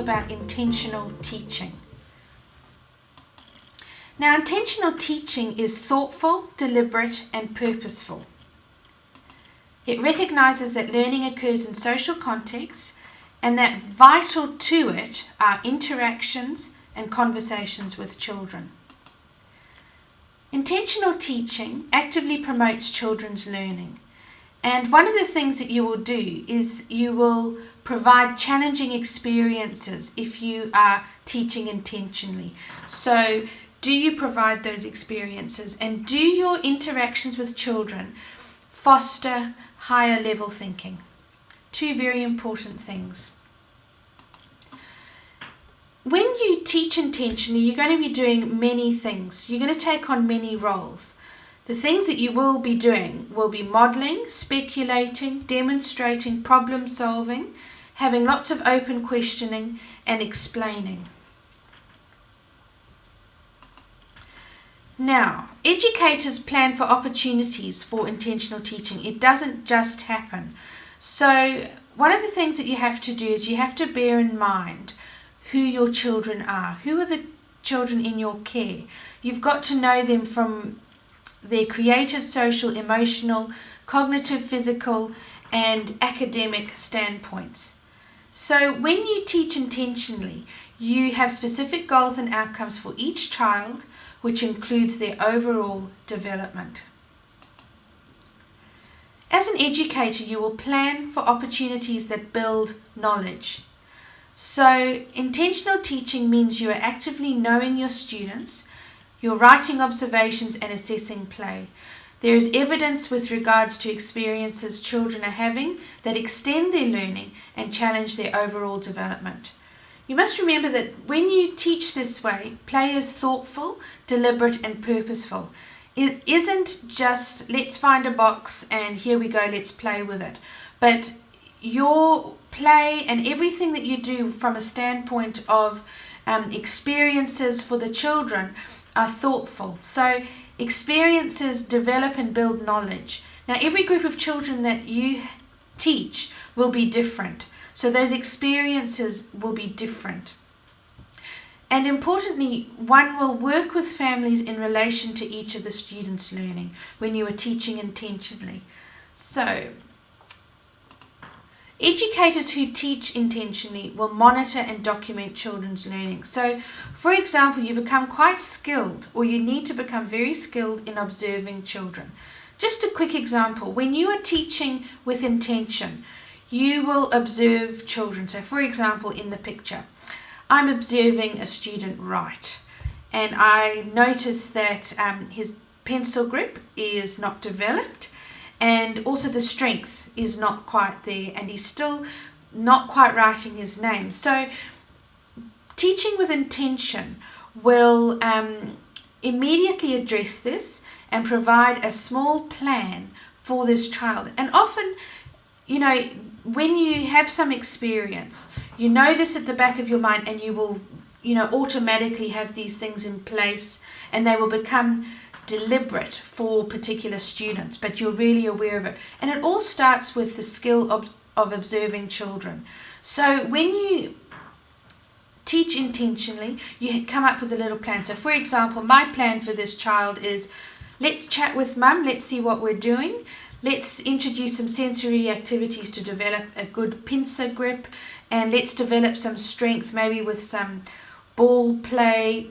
about intentional teaching. Now, intentional teaching is thoughtful, deliberate, and purposeful. It recognizes that learning occurs in social contexts and that vital to it are interactions and conversations with children. Intentional teaching actively promotes children's learning. And one of the things that you will do is you will provide challenging experiences if you are teaching intentionally. So, do you provide those experiences, and do your interactions with children foster higher level thinking? Two very important things. When you teach intentionally, you're going to be doing many things. You're going to take on many roles. The things that you will be doing will be modeling, speculating, demonstrating, problem solving, having lots of open questioning, and explaining. Now, educators plan for opportunities for intentional teaching. It doesn't just happen. So, one of the things that you have to do is you have to bear in mind who your children are. Who are the children in your care? You've got to know them from their creative, social, emotional, cognitive, physical, and academic standpoints. So when you teach intentionally, you have specific goals and outcomes for each child, which includes their overall development. As an educator, you will plan for opportunities that build knowledge. So intentional teaching means you are actively knowing your students, you're writing observations and assessing play. There is evidence with regards to experiences children are having that extend their learning and challenge their overall development. You must remember that when you teach this way, play is thoughtful, deliberate, and purposeful. It isn't just let's find a box and here we go, let's play with it. But your play and everything that you do from a standpoint of experiences for the children are thoughtful. So experiences develop and build knowledge. Now, every group of children that you teach will be different. So those experiences will be different. And importantly, one will work with families in relation to each of the students' learning when you are teaching intentionally. So, educators who teach intentionally will monitor and document children's learning. So, for example, you become quite skilled, or you need to become very skilled in observing children. Just a quick example, when you are teaching with intention, you will observe children. So, for example, in the picture, I'm observing a student write, and I notice that his pencil grip is not developed, and also the strength is not quite there, and he's still not quite writing his name. So teaching with intention will immediately address this and provide a small plan for this child. And often, you know, when you have some experience, you know this at the back of your mind, and you will, you know, automatically have these things in place, and they will become deliberate for particular students, but you're really aware of it. And it all starts with the skill of observing children. So when you teach intentionally, you come up with a little plan. So for example, my plan for this child is, let's chat with mum, let's see what we're doing. Let's introduce some sensory activities to develop a good pincer grip, and let's develop some strength, maybe with some ball play,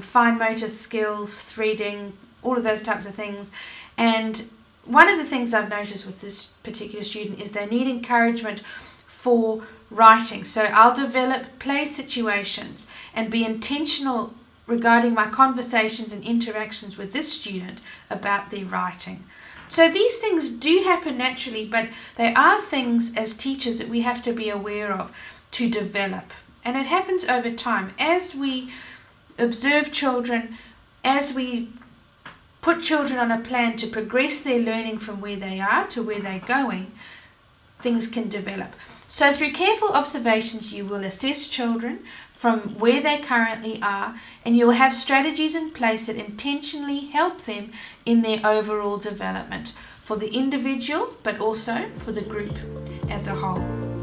fine motor skills, threading, all of those types of things. And one of the things I've noticed with this particular student is they need encouragement for writing. So I'll develop play situations and be intentional regarding my conversations and interactions with this student about their writing. So these things do happen naturally, but they are things as teachers that we have to be aware of to develop. And it happens over time. As we observe children, as we put children on a plan to progress their learning from where they are to where they're going, things can develop. So through careful observations, you will assess children from where they currently are, and you'll have strategies in place that intentionally help them in their overall development for the individual, but also for the group as a whole.